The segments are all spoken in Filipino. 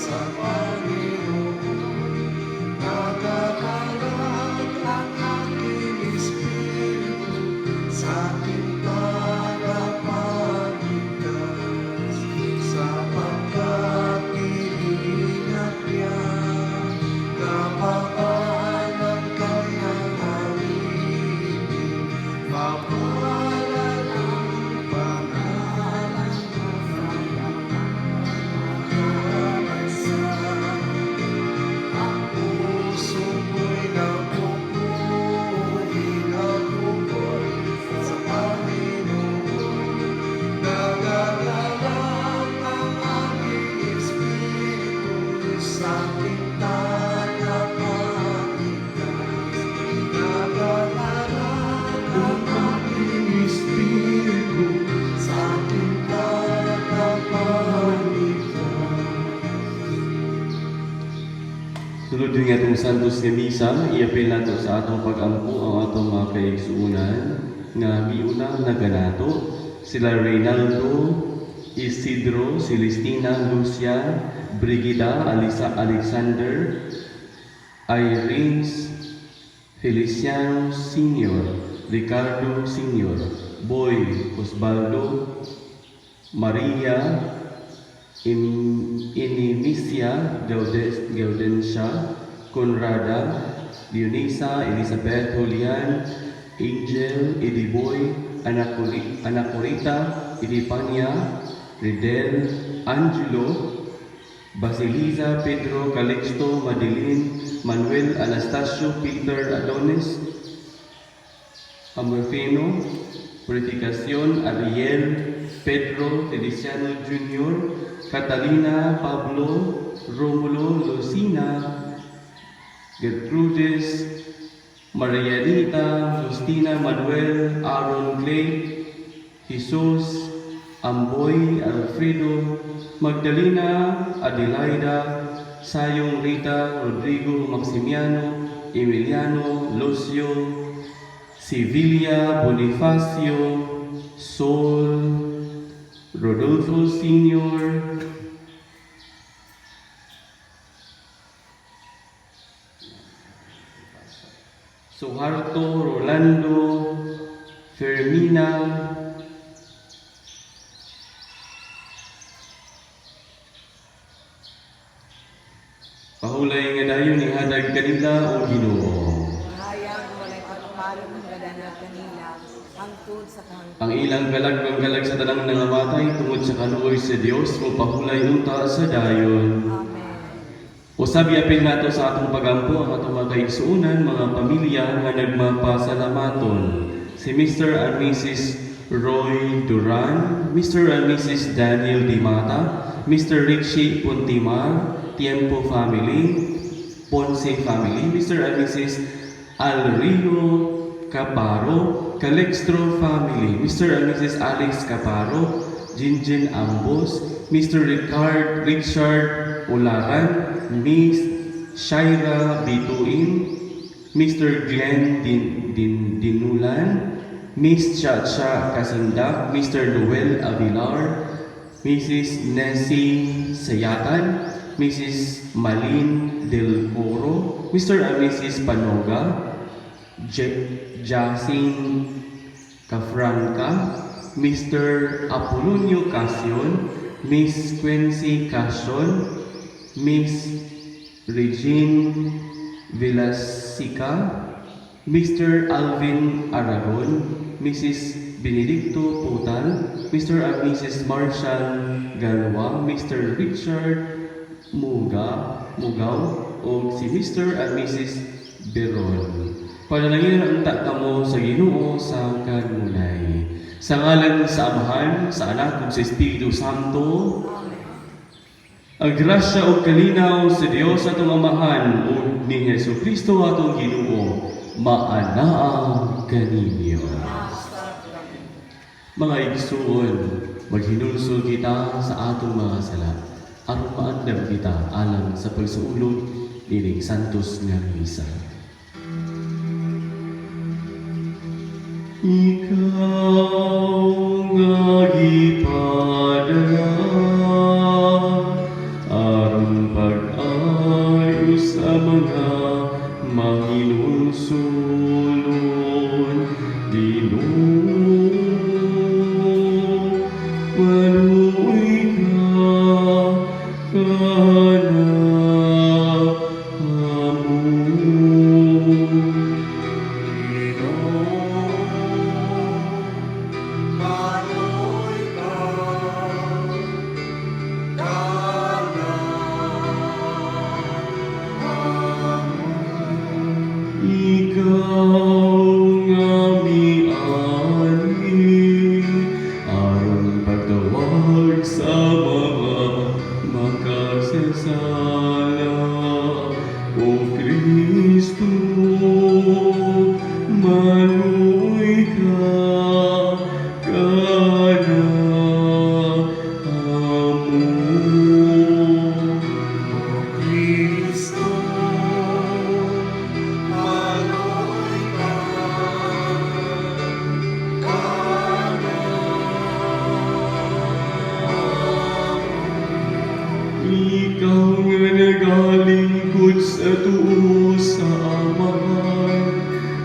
sa Panginoon. Nagagalang ang aking espiritu sa aking tagapagligtas, sapagkat iniingat niya kapakanan kanyang halitin. Mapalan ang pangalan ng kaaysayan. Ang puso ko'y napupuhi sa Panginoon. Nagagalang ang aking espiritu sa aking tagapagligtas. Nagagalang ang aking espiritu sa aking tagapagligtas. Sulod din nga itong Santos nga Misa, iapil nato sa atong pag-ampo ang atong mga kaigsuunan nga miuna naganato sila Reynaldo, Isidro, Celestina, Lucia, Brigida, Alexander, Irene, Feliciano Sr., Ricardo Sr., Boy, Osvaldo, Maria, Inimisia, Gaudencia, Conrada, Dionisa, Elizabeth, Julian, Angel, Ediboy, Anacorita, Edipania, Redel, Angelo, Basilisa, Pedro, Calixto, Madeline, Manuel, Anastasio, Peter, Adonis, Amorfino, Purificación, Ariel, Pedro, Feliciano Jr., Catalina, Pablo, Romulo, Lucina, Gertrudis, Marianita, Justina, Manuel, Aaron, Clay, Jesus, Amboy, Alfredo, Magdalena, Adelaida, Sayong, Rita, Rodrigo, Maximiano, Emiliano, Lucio, Sevilla, Bonifacio, Sol, Rodolfo Sr., Suharto, Rolando, Fermina, pahulay nga dayon ni hatag kanila o Ginoo. Hayang walay pagpalo ng gadana kanila, hangtod sa Ang ilang galag sa tanang nangamatay tungod sa kaluoy sa Dios o pahulay unta sa dayon. Amen. Usabi apil nato sa atong pagampo ang atong mga kaigsuunan, mga pamilya nga nagmapasalamaton. Si Mr. and Mrs. Roy Duran, Mr. and Mrs. Daniel Dimata, Mr. Richie Puntimar, Tiempo family, Ponce family, Mr. and Mrs. Alrio Caparo, Calextro family, Mr. and Mrs. Alex Caparo, Jinjin Ambos, Mr. Richard Ularan, Miss Shaira Bituin, Mr. Glenn Dinulan, Miss Chacha Kasindak, Mr. Noel Avilar, Mrs. Nessie Sayatan, Mrs. Malin Del Coro, Mr. and Mrs. Panoga, Jacin Cafranca, Mr. Apolonio Casion, Miss Quincy Casion, Miss Regine Vilasica, Mr. Alvin Aragon, Mrs. Benedicto Putal, Mr. and Mrs. Marshall Galwa, Mr. Richard Mugaw, o si Mr. and Mrs. Beron. Panalangin ang kamo sa Ginoo sa kanunay. Sa ngalan sa Amahan, sa Anak, ug sa Espiritu Santo, ang grasya o kalinaw sa Dios atong Amahan o ni Jesucristo atong Ginoo, maanaa kaninyo. Mga igsuon, maghinulsol kita sa atong mga sala, aron maandam kita alang sa pagsuulog nining Santos nga Misa. Ikaw nga gipadala aron sa sala. O Kristo, maluoy ka, kana amo. Kristo, maloy ka, Ikaw nga nagalingkod sa tuo sa amahan,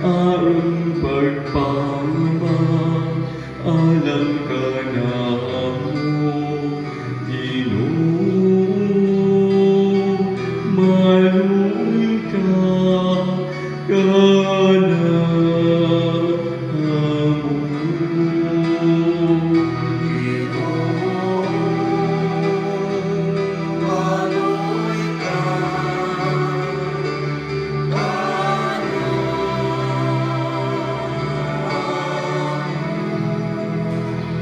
aron pagpangabang, alang ka na mo, Ginoo. Maluoy ka, kana amo. maloy ka,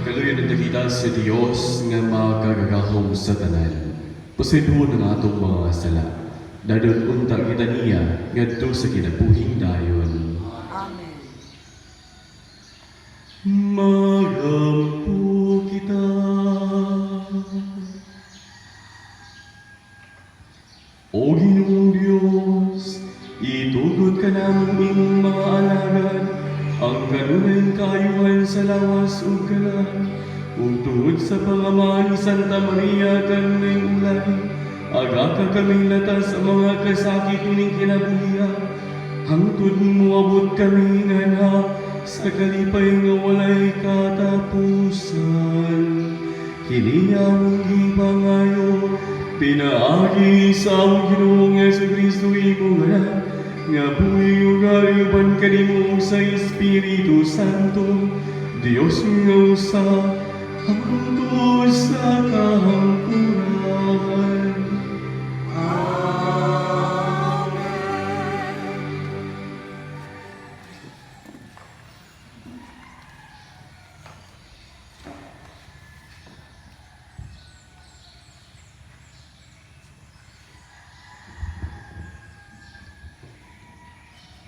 Kaluyan ang nakita sa Dios nga makagagahom sa tanan. Pasidhon ang atong mga sala. Dadon unta kita niya ngadto sa kinabuhing dayon. Amen. Magampo kita. O Ginoong Diyos, itugot ka namong imong mga alagad, ang kanunay kaayuhan sa lawas ug kalan, ug tungod sa pangaman ni Santa Maria kanunay ulay, aga ka kaming latas sa mga kasakit ning kinabuhian, hangtod moabot kami nga sa kalipay nga walay katapusan. Kini among gibangayo, pinaagi sa among Ginoong Jesucristo imong anak, nga buhi ug ayuban kanimo sa Espiritu Santo, Dios nga usa, hangtod sa kahangkuran.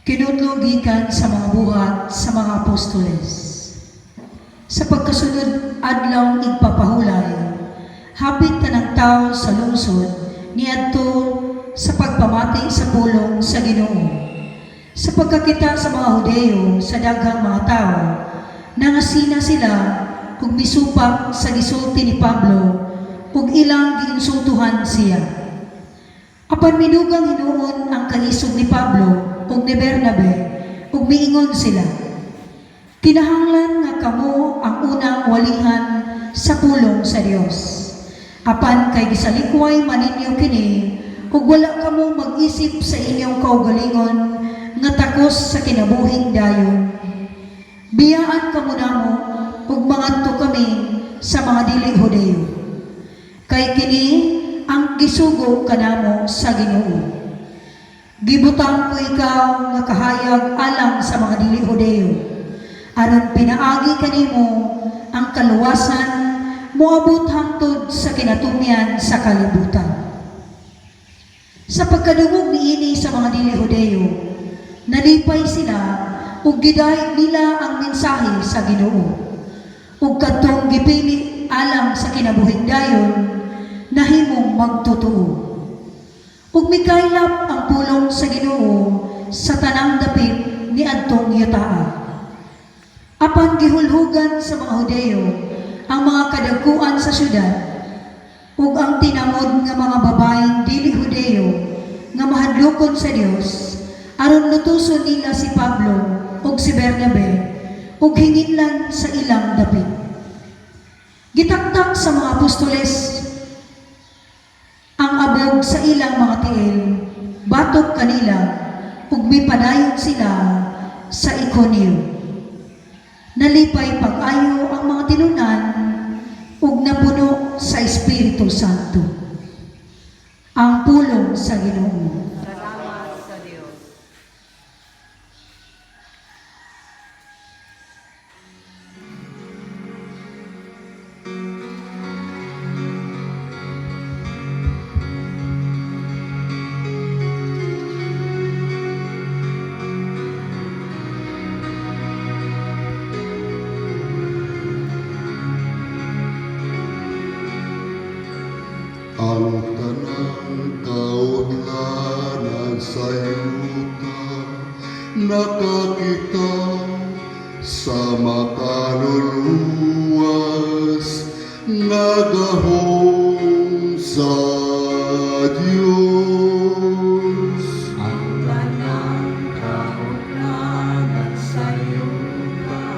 Kinutlogikan sa mga buhat sa mga apostoles. Sa pagkasunod adlaw igpapahulay, hapit tanang tao sa lungsod niadto sa pagpamati sa pulong sa Ginoo. Sa pagkakita sa mga Hudeo sa daghang mga tao, nangasina sila ug misupak sa gisulti ni Pablo ug ilang giinsultuhan siya. Apan minugang hinuon ang kaisog ni Pablo ug ni Bernabe ug miingon sila, kinahanglan nga kamo ang unang walihan sa pulong sa Dios. Apan kay gisalikway maninyo kini ug wala kamo mag-isip sa inyong kaugalingon nga takos sa kinabuhing dayon. Biyaan kamo namo ug mangadto kami sa mga dili Hudeo. Kay kini ang gisugo kanamo sa Ginoo. Gibutang ko ikaw nga kahayag alang sa mga dili Hudeo, aron pinaagi kanimo ang kaluwasan moabot hangtod sa kinatumian sa kalibutan. Sa pagkadungog niini sa mga dili Hudeo, nalipay sila ug gidahig nila ang mensahe sa Ginoo. Ug kadtong gipili alang sa kinabuhing dayon, nahimong magtotoo. Ug mikaylap ang pulong sa Ginoo sa tanang dapit ni adtong yutaa. Apan gihulhugan sa mga Hudeo ang mga kadagkuan sa syudad ug ang tinamod nga mga babaeng dili Hudeo nga mahadlokon sa Dios aron lutuson nila si Pablo ug si Bernabe ug hinginlan sa ilang dapit. Gitaktak sa mga apostoles ang abog sa ilang mga tiil, batok kanila, ug mipadayon sila sa Iconio. Nalipay pag-ayo ang mga tinunan, ug napuno sa Espiritu Santo. Ang pulong sa Ginoo. Salamat sa Diyos. tanang kautlanan sa yuta nakakita sa makaluluwas nagahong sa Diyos. Ang tanang kautlanan sa yuta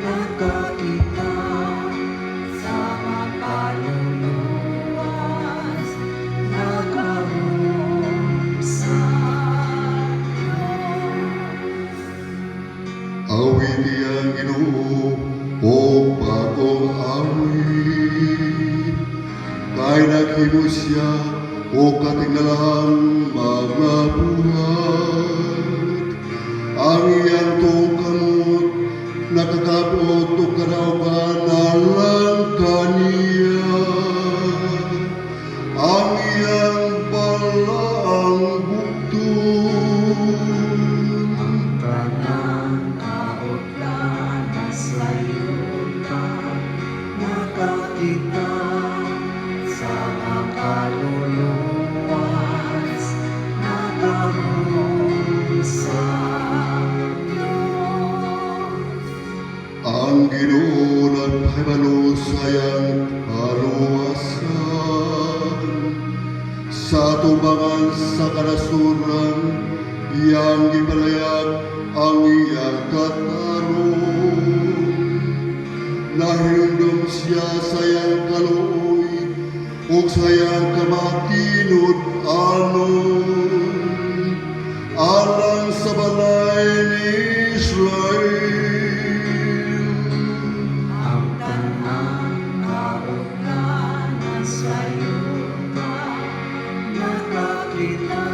nakakita sa makaluluwas nagahong sa Awit iyang Ginoo o bagong awit, kay naghimo siya o katingnalang mga buhat. Ang iyang tungkamot nakakabot o karawgan alang kaniya. Ang iyang balaang bugtong tanang kautlanan sa yuta nakakita sa makaluluwas nagahong sa Diyos. ang Ginoo nagpahibalo sayang kaluwasan sa tubangan sa kanasuran iyang gipalayag ang iyang katarong nahindom siya sayang kaluoy ug sayang kamatinod anon alang sa balay ni Israel. Ang tanang kautlanan sa yuta nakakita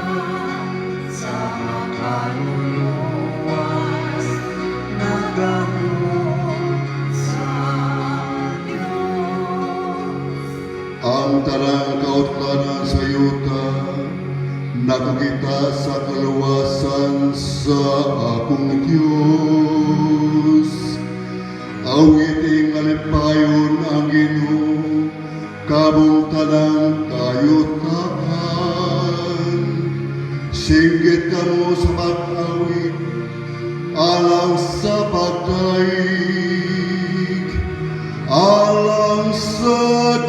sa makaluluwas nagahong sa Diyos. Ang tarang kautlanan sa yuta nakakita sa kaluwasan sa akong Diyos. Awiting alipayon ang Ginoo kabong tanang kayutaan. Singgit kamo sa pag-awit alang sa pagdaig alang sa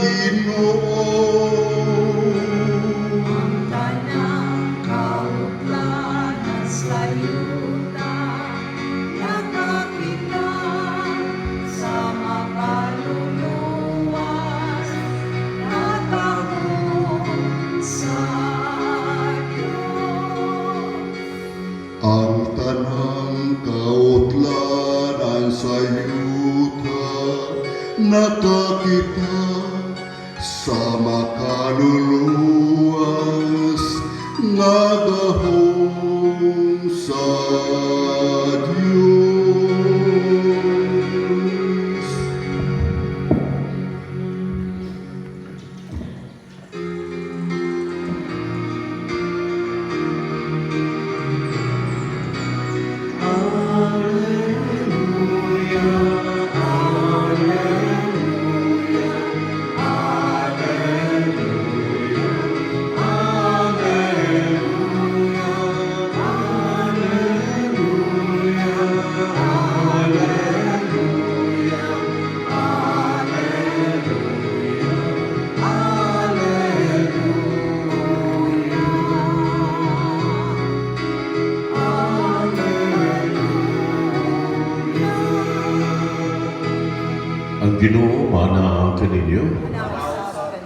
Ginoo. Ang tanang kautlanan sa yuta nakakita sa makaluluwas nagahong sa Diyos. Ang tanang kautlanan sa yuta nakakita sa makaluluwas nagahong sa Diyos. Ang Ginoo mana kaninyo,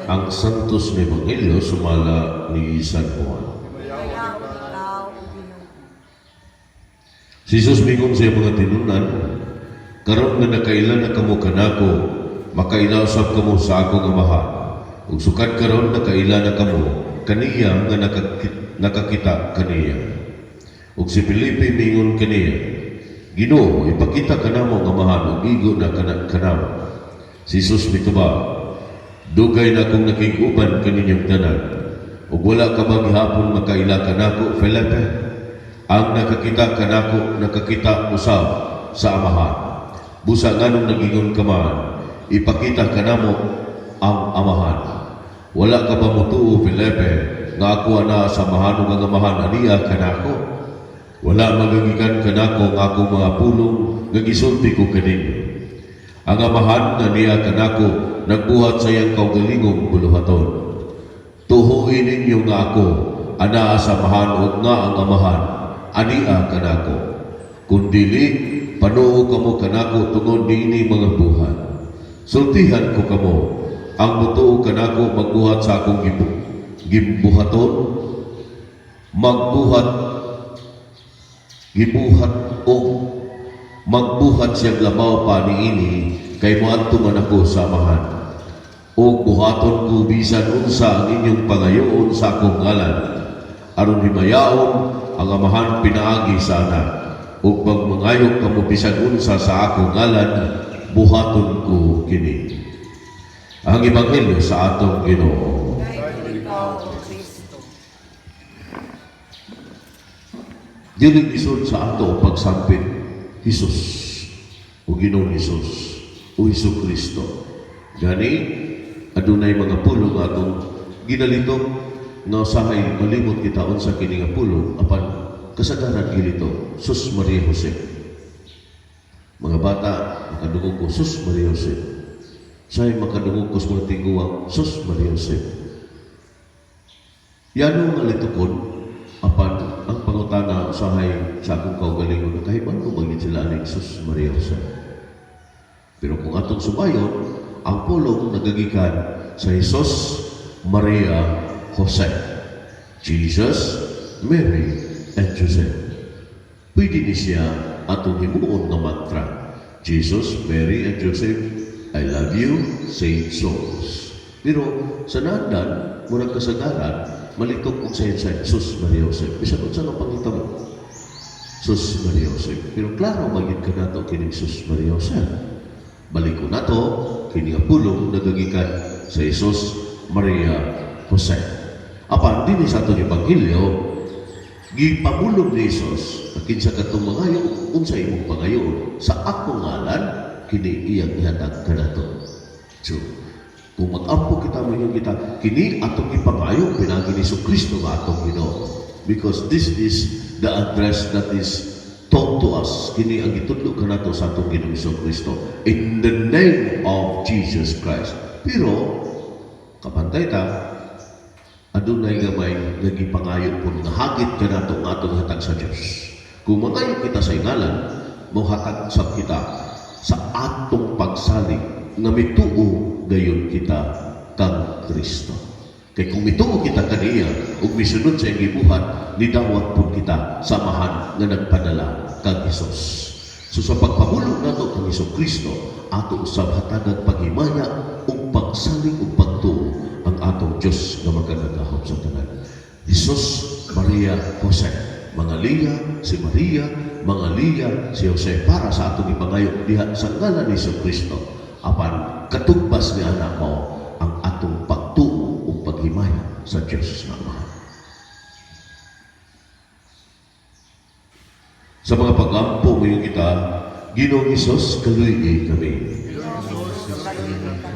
ang santos ni Evangelyo sumala ni San Juan. Kaya ako ikaw, Ginoo. Si Jesus mingon sa mga tinunan, karon nga nakailan na kamo kanako, makailaw sab kamo sa akong amahan. Ug sukad karon nakailan na kamo, kaniya nga nakakita kaniya. Ug si Felipe mingon kaniya, Ginoo, ipakita kanamo ang amahan ug igo na kanamo. Si Jesus mituba, dugay na akong nakiguban kaninyong tanan, ug wala ka ba gihapon makaila kanako, Felipe? Ang nakakita kanako, nakakita usab sa amahan. Busa nganong nagingon ka man, ipakita kanamo ang amahan. Wala ka ba mutuo, Felipe, nga ako ana sa mahanog ang amahan aniya kanako? Wala magagikan kanako nga akong mga pulong nga gisulti ko kaninyo. Ang amahan nga niya kanako nagbuhat sa iyang kaugalingong buluhaton. Tuhuin ninyo nga ako ana sa mahan ug nga ang amahan aniya kanako. Kung dili panuo kamo kanako tungod niini mga buhat. Sultihan ko kamo ang mutuo kanako magbuhat sa akong gibuhaton, magbuhat siyang labaw pa niini kay moadto man ako sa amahan. O buhaton ko bisan unsa ang inyong pangayoon sa akong ngalan, aron himayaon ang amahan pinaagi sa anak. O pag mangayog kamo bisan unsa sa akong ngalan, buhaton ko kini. Ang Ebanghelyo sa atong Ginoo. Dahil ikaw, O Kristo. Dili isod sa ato ang pagsampit Hesus o Ginoong Hesus o Hesus Kristo. Gani adunay mga pulong atong ginalito nga usahay malimot kita unsa kini nga pulong apan kasagaran gilito Sus Maria Jose. Mga bata makadungog ko Sus Maria Jose. Sa'y makadungog ko sa mga tiguang Sus Maria Jose. Yano nga litukon apan ang pangutana usahay sa akong kaugalingon kahiban ko bagit sila aning Sus Maria Jose. Pero kung atong subayon, ang pulong nagagikan sa Jesus Maria Jose. Jesus, Mary, and Joseph. Pwede ni siya atong himuon nga mantra. Jesus, Mary, and Joseph, I love you, Saint Souls. Pero sa nandan, murag kasagaran, malitok kung sa Jesus Maria Jose. Bisan kung saan ang pangitabo? Jesus Maria Jose. Pero klaro, magiging ka na ito kining Jesus Maria Jose. Balik ko na ito, kining pulong nagagikan sa Jesus Maria Jose. Apan, din sa itong Ebanghelyo, gipamulong ni Jesus, kinsa katong mangayo, unsa imong pangayoon, sa akong ngalan, kini iyang ihatag ka na ito. So, kung mag-ampo kita, mayroon kita, kini atong ipangayo, pinagi ni Kristo nga atong Ginoo. Because this is the address that is taught to us. Kini ang itudlo ka na ito sa atong Ginoo Kristo. In the name of Jesus Christ. Pero, kapantay ta, adunay gamay nagipangayo po nga hagit ka na ito nga atong hatag sa Diyos. Kung mangayo kita sa ingalan, mohatag sa kita sa atong pagsalig nga mituo gayon kita kang Kristo. Kay kung mituo kita kaniya ug misunod sa iyang gibuhat, nidawat pud kita samahan nga nagpadala kang Hesus. So sa pagpamulong nato kang Hesus Kristo, ato usab hatagan paghimaya ug pagsalig ug pagtuo ang atong Dios nga maganagahom sa tanan. Hesus Maria Jose, mga Liya, si Maria, mga Liya, si Jose, para sa atong ipangayo diha sa ngalan ni Hesus Kristo. Apan katugbas ni anak mo ang atong pagtuo ug paghimaya sa Dios nga Ama. Sa mga pag-ampo ngayon kita, Ginoong Hesus, kaluy kami.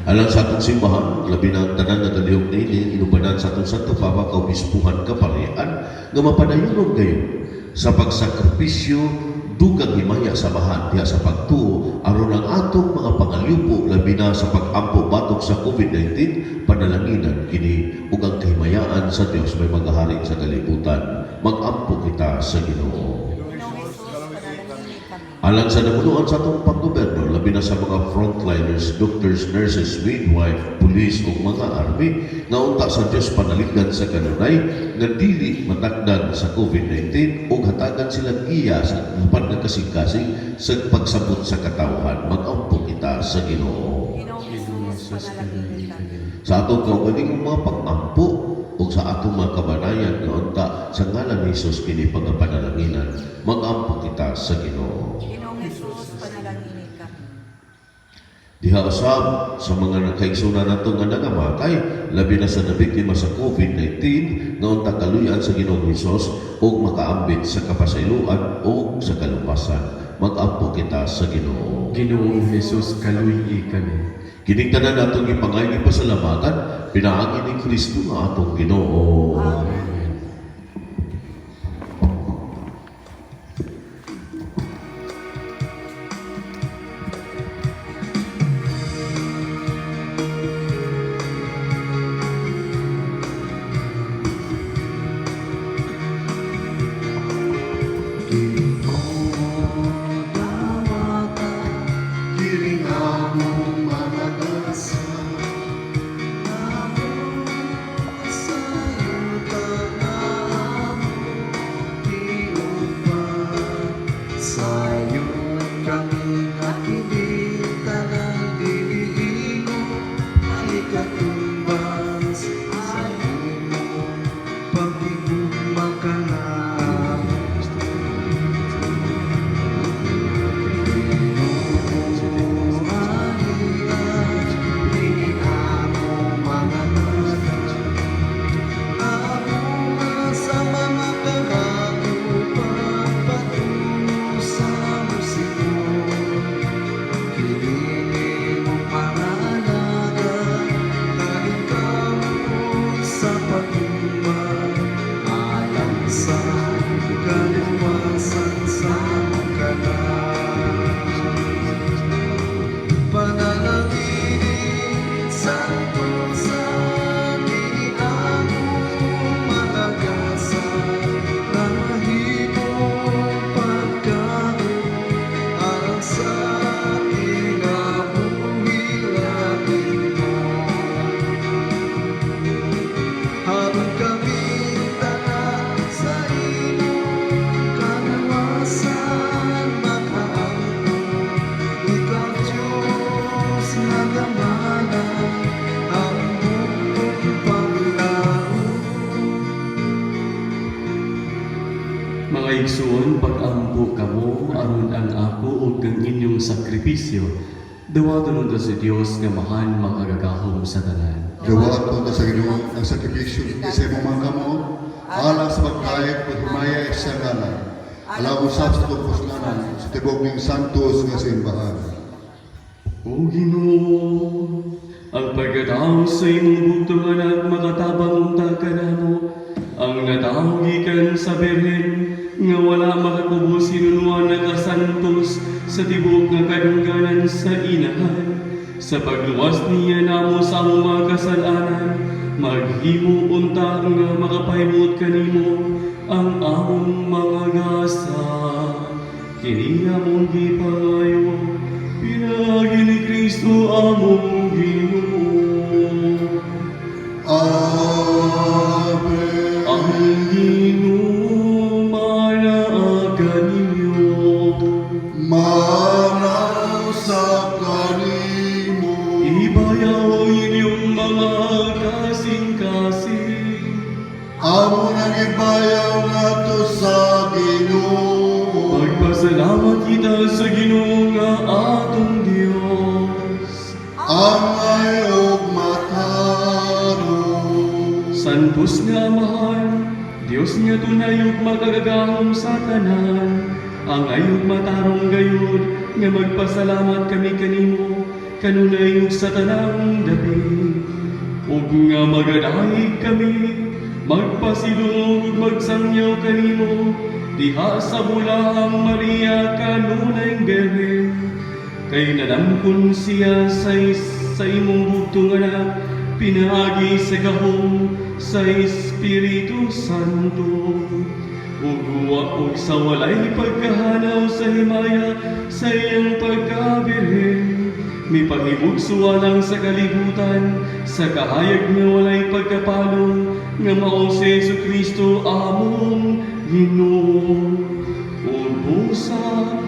Alang sa atong simbahan, labi na ang tanan na galihok na ini, inubanan sa atong Santo Papa, kaobispuhan kaparian, nga mapadayonon kayo sa pagsakripisyo, dugang himaya sa bahan diha sa pagtuo, aron ang atong mga pangalyupo, labi na sa pag-ampo batok sa COVID-19, panalanginan kini ug ang kahimayaan sa Dios may magahari sa kalibutan. Mag-ampo kita sa Ginoo. Alang sa namunuan sa atong panggoberno, labi na sa mga frontliners, doctors, nurses, midwife, police ug mga army, nga unta sa Dios panaligan sa kanunay, nga dili matakdan sa COVID-19 ug hatagan sila iya sa lapan nga kasing-kasing sa pagsabot sa katawhan. Mag-ampo kita sa Ginoo. Ginoong Hesus, panalangin kami. Sa atong kaugaling mga pag-ampo ug sa atong mga kabanayan nga unta sa ngalan ni Hesus kini pagapanalanginan. Mag-ampo kita sa Ginoo. Ginoong Hesus, panalangin kami. Diha usab sa mga nakaigsunan nato nga nangamatay, labi na sa nabiktima sa COVID-19, nga unta kaluyan sa Ginoong Hesus ug makaambit sa kapasayloan ug sa kalupasan. Mag-ampo kita sa Ginoo. Ginoong Hesus, kaluy kami. Kining tanan atong ipangay pasalamatan, pinaagi ni Kristo nga atong Ginoo. Amen. Kiring among mga dasal, sayon kami nakikita ng diligo ay katumbas sa imo pagigumakalam. Sa kaliwasan sa kanan, panalangin santo sa among malagasan, nahimong pagkaon alang sa kinabuhian mo. Harun kami tanan sa imong kanawasan makaangkon, ikaw Diyos nga gamanan ang buong panglaon. Mga igsoon, pag-ampo kamo aron ang ako ug ang inyong sakripisyo. Dawaton unta sa Dios nga mahan makagagahom sa tanan. Gawad po sa Ginoo ang sakripisyo sa imong mga kamot, alang sa pagkayat pagmaya sa ngalan, alang usab sa tungkos ngalan, sa tibok ng santos nga simbahan. O Ginoo, ang pagkatao sa imong bugtong anak makatabang unta ka namo, ang natawag gikan sa Birhen nga wala makatubos sinunuan na kasantos sa tibok nga kadungganan sa inahan. Sa pagluwas niya namo sa among mga kasalanan, maghimo unta nga makapahimot kanimo ang among mga gasa. Kini among gipangayo, pinagi ni Kristo among Ginoo. Amen. Ang Ginoo manaaga ninyo. Manaw sa kanimo, Ibayaw inyong mga kasing-kasing. amo nang ibayaw nato sa Ginoo. Magpasalamat kita sa Ginoo nga atong Dios. Angay og matarong, Santos nga Amahan, Dios nga tunay ug makagagahom sa tanan. Ang ayog matarong gayud nga magpasalamat kami kanimo kanunay ug sa tanang dapi. Ug nga magadayeg kami magpasidungog ug magsangyaw kanimo diha sa bulahang Maria kanunay Birhen. Kay nalangkon siya sa imong bugtong anak, pinaagi sa gahom sa Espiritu Santo. Ug sa walay pagkahanaw sa himaya sa iyang pagkabirhen, may paghibugsuwa lang sa kalibutan, sa kahayag nga walay pagkapalong, nga mao si Jesu-Kristo among Ginoo. Ug busa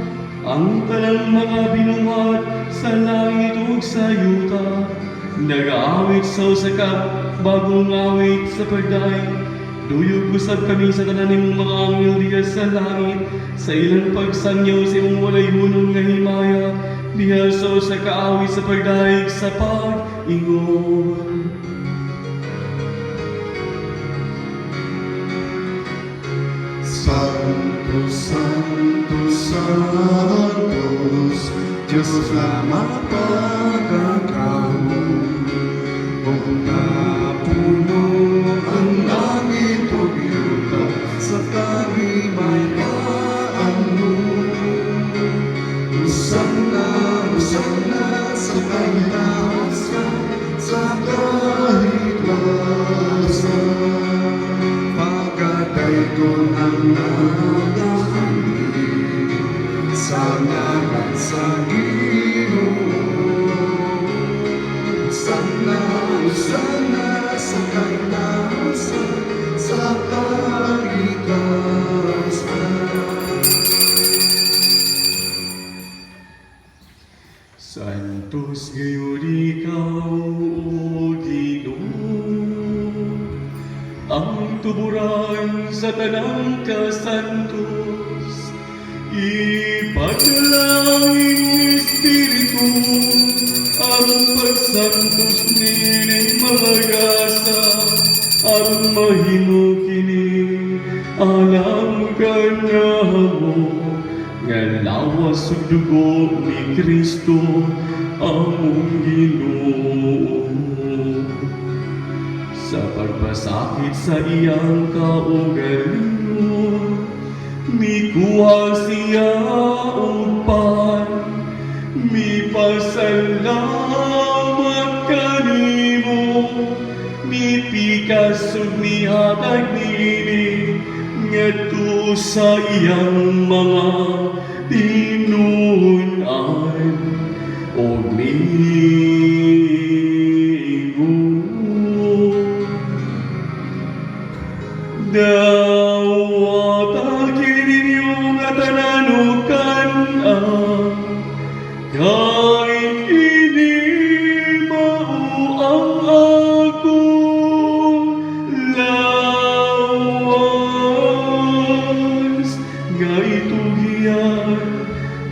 ang tanang mga binuhat sa langit ug sa yuta, nag-aawit sa usa ka bagong awit sa pagdaig. Duyog usab kami sa tanan nimong mga anghel diha sa langit, sa ilang pagsangyaw sa imong walay hunong nga himaya, diha sa usa ka awit sa pagdaig sa pag-ingon. Santos, Santos, Santos, Diyos na mapagkakal. panangahan sa ngalan sa Ginoo. Sana sa kainasan, sa kaligtasan. Santos ngayon ikaw, O Ginoo, ang tuburan sa tanang kasantos. Ipadalangin ng Espiritu ang pagsantos nining magasa, ang mahimo kini alam kanamo nga lawas ug dugo ni Kristo among Ginoo. Sa pagpasakit sa iyang kaugalingon, mikuha siya upan, mipasalamat kanimo, mipikas ug mihatag nini ngadto sa iyang mga tinunan ug dawat kininyo nga tananukan kahit kini mao ang akong lawas nga itugian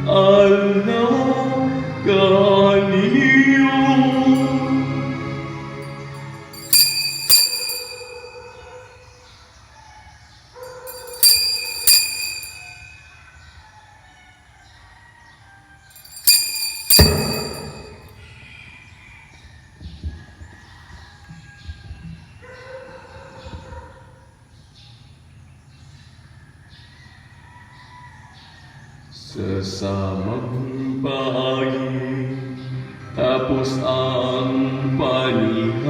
ala kaniyo. Sa samang paagi, tapos ang panihapon,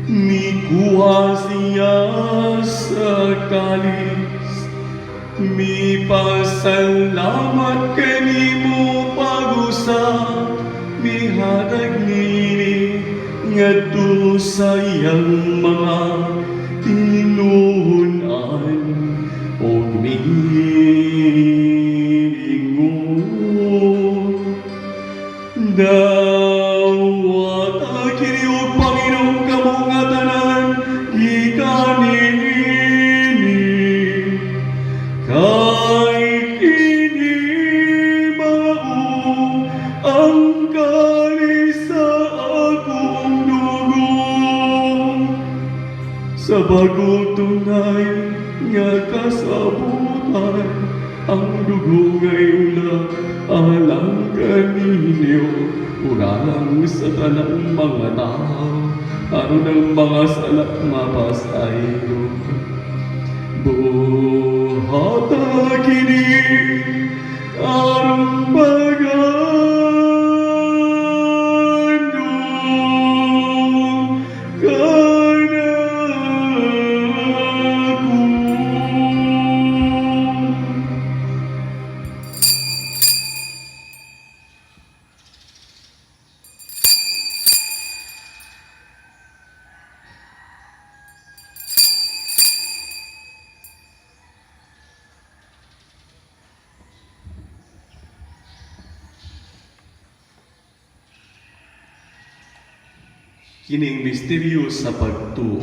mikuha siya sa kalis, mipasalamat kanimo pag-usap, mihatag nini ngadto sa iyang mga tinunan ug dawat kini og Panginoong kamo nga tanan gikan niini kay kini mao ang kalis sa akong dugo sa bagong tunay nga kasabutan ang dugo ngayon alang kaninyo uralang sa tanang mga tao aron ang mga salak mapasayo buhata kini aron pagandong kining misteryo sa pagtuo.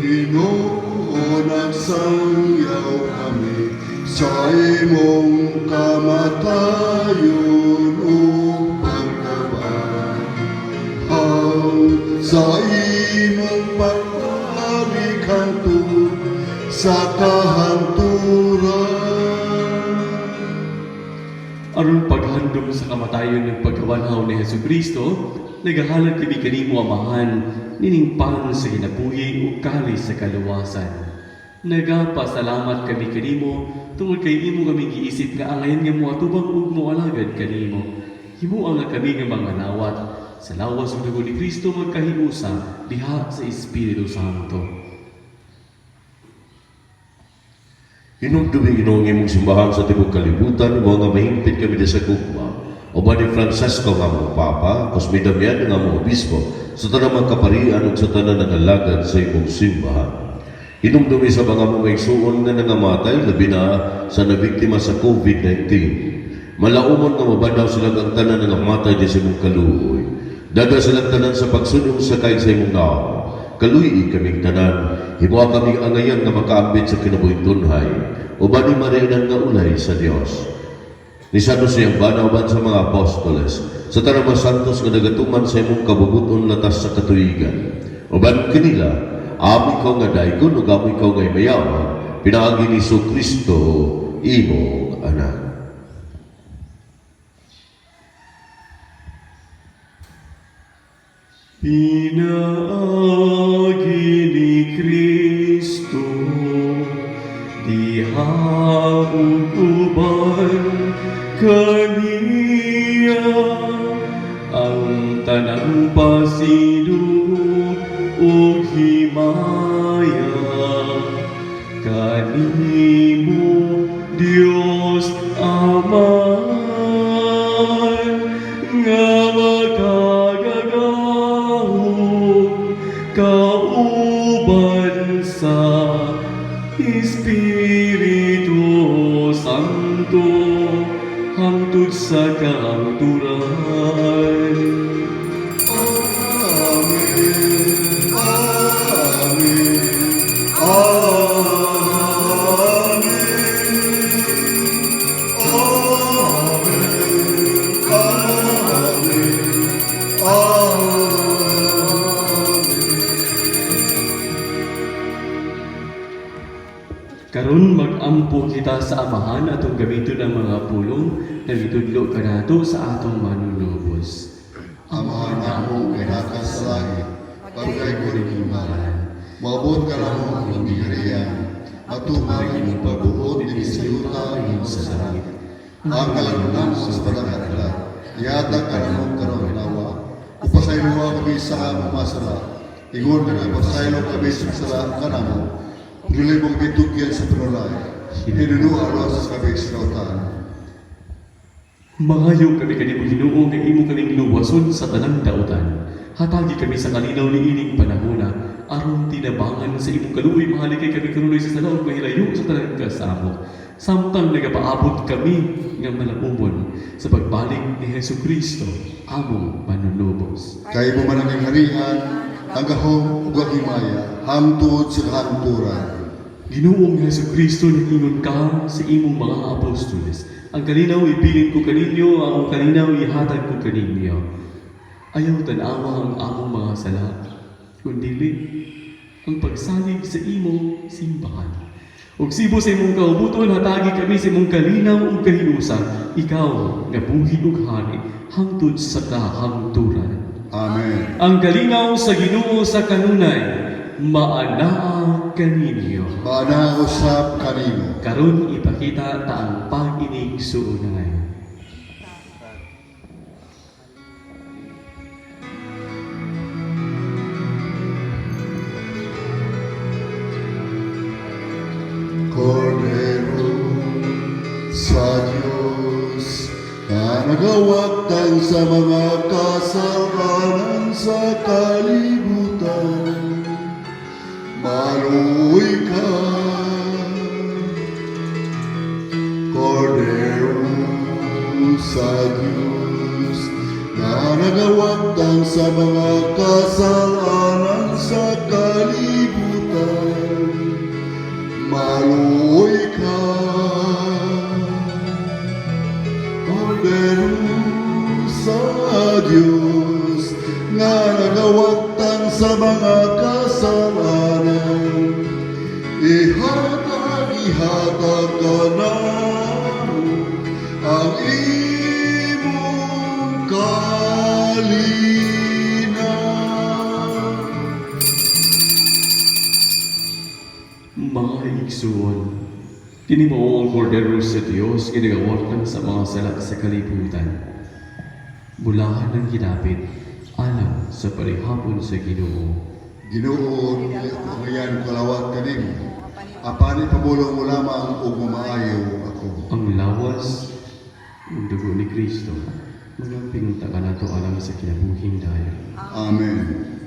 Ginoo, nagsangyaw kami sa imong kamatayon o pagkabay. Sa imong pagpalikanto sa kahanturan. Aron paghandom sa kamatayon ng pagkawanhaw ni Jesucristo, nagahalag kami kanimo amahan, nining pan sa ginabuhi ug kalis sa kaluwasan. Nagapasalamat kami kanimo tungod kay imo kami giisip nga angayan nga moatubang ug moalagad kanimo. Himuang nga kami nga mga nawat sa lawas ug dugo ni Kristo magkahiusa diha sa Espiritu Santo. Hinumdumi ginong imong simbahan sa tibok kalibutan, mga mahimpit kami sa kugma. O ba ni Francesco nga mong Papa, Cosme Damian nga mong Obispo, sa tanang magkaparian at sa tanang nangalagad sa imong simbahan. Hinumdumi sa mga mong igsuon nga nangamatay, labi na sa nabiktima sa COVID-19. Malaumon nga mabadaw sila ang tanan nga matay di sa imong kaluoy. Daga silang tanan sa pagsunong sakay sa imong naon. Kaluyi kaming tanan, himuha kaming angayan nga makaambit sa kinabuhitunhay, o ba ni marinan nga ulay sa Dios. Ni Santo siyang banawban sa mga apostoles, sa tanang mga santos nga nagatuman sa imong kabubuton latas sa katuigan. O ba kanila, amoy ko nga daygon, o amoy ko nga mayawa, pinaagi ni Kristo, imong anak. Pinaagi ni Kristo, dihaug-uban kaniya, ang tanang pasidug o himaya, kanimo Dios Ama, nga kauban sa Espiritu Santo hangtod sa kahangturan. Amen. Amen. Amen. Amen. Amen. Karon mag-ampo kita sa amahan atong gamiton ng mga pulong na gitudlo kanato sa atong manunubos. Amahan namo kay nakas sa langit, pagkay ko rin imalan. Maabot ka na mo ang bigariyan, matumang imong pagbuot din sa yuta imong sa langit. Ang kalalunan sa pagkakatala, ihatag ka na mo karon nawa. Upasaylo kami sa among masala, ingon ka na pasaylo kami sa sala ka na mo. Dili mong bitugyan sa prolay, hinunuaro sa kabig sinautan. Mangayo kami kanimo Ginoo nga imo kaming luwason sa tanang dautan. Hatagi kami sa kalinaw ni ining panahona aron tinabangan sa imong kaluoy mahalikay kami kanunoy sa salaod mahilayo sa tanang kasamo. Samtang nagapaabot kami nga malabubon sa pagbalik ni Jesucristo among manunubos. Kay mo man ang harian, ang gahom ug ang himaya, hangtod sa kahangturan. Ginoong Jesucristo nag-ingon ka sa imong mga apostoles. Ang kalinaw ibilin ko kaninyo, ang kalinaw ihatag ko kaninyo. Ayaw tanawa ang among mga sala, kundili ang pagsalig sa imong simbahan. Ug sibo sa imong kaubuton, hatagi kami sa imong kalinaw ug kahinusan. Ikaw nga buhi ug hari, hangtod sa kahangturan. Amen. Ang kalinaw sa Ginoo sa kanunay, maanaa kaninyo. Maana usab kanimo. Karon ipakita ta ang pag-inig suunay. Cordero sa Diyos, na nagawagtan sa mga kasalanan sa kalibutan. Maluoy ka, Cordero sa Diyos, na nagawagtan sa mga kasalanan sa kalibutan. Maluoy ka, Cordero sa Diyos, na nagawagtan sa mga kasalanan. Ihatag ka na ang imong kalinaw. Mga igsuon, kini mao ang kordero sa Dios ginagawat lang sa mga sala sa kalibutan. Bulahan ng ginapit, alam sa parihapon sa Ginoo. Ginoo, ngayon kalawat kanimo. Apan ipabulong mo lamang o mamaayo ako. Ang lawas ng dugo ni Kristo, magamping taka na to alang sa kinabuhing dahil. Amen.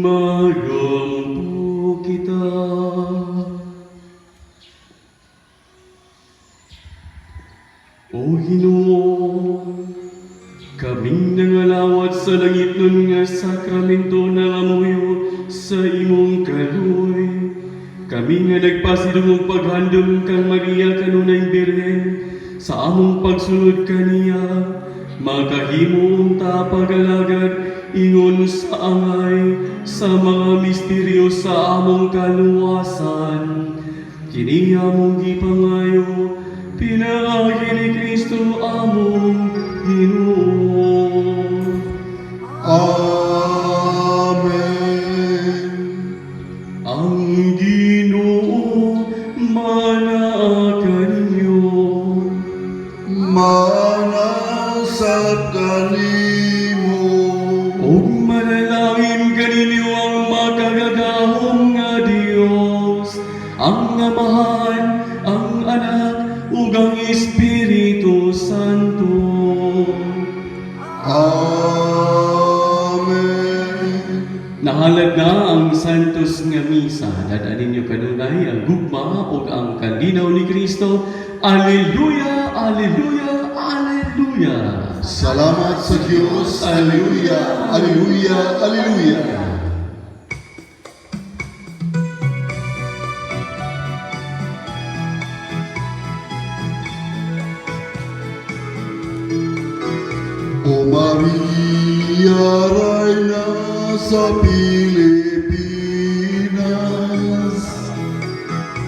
Magampo kita. O Ginoo, kaming nangalawat sa langit nun nga sakramento na amuyo sa imong kaluoy. Kami nga nagpasidungog paghandom kang Maria kanunay Birhen sa among pagsunod kaniya, makahimo ta pagalagad ingon sa angay sa mga misteryo sa among kaluwasan. Kini among gipangayo, pinaagi ni Kristo among Ginoo. Amen. Ang Ginoo manaa kaninyo. Manasa kanimo. Og manalangin kaninyo ang makagagahong nga Dios, ang Amahan, ang Anak, ug ang Espiritu Santo. Amen. Nahalad na ang Santos nga Misa. Dadanin niyo kanunay ang gugma ug ang kalinaw ni Kristo. Alleluia, alleluia, alleluia. Salamat sa Diyos. Alleluia, alleluia, alleluia. O Maria, Reina sa piling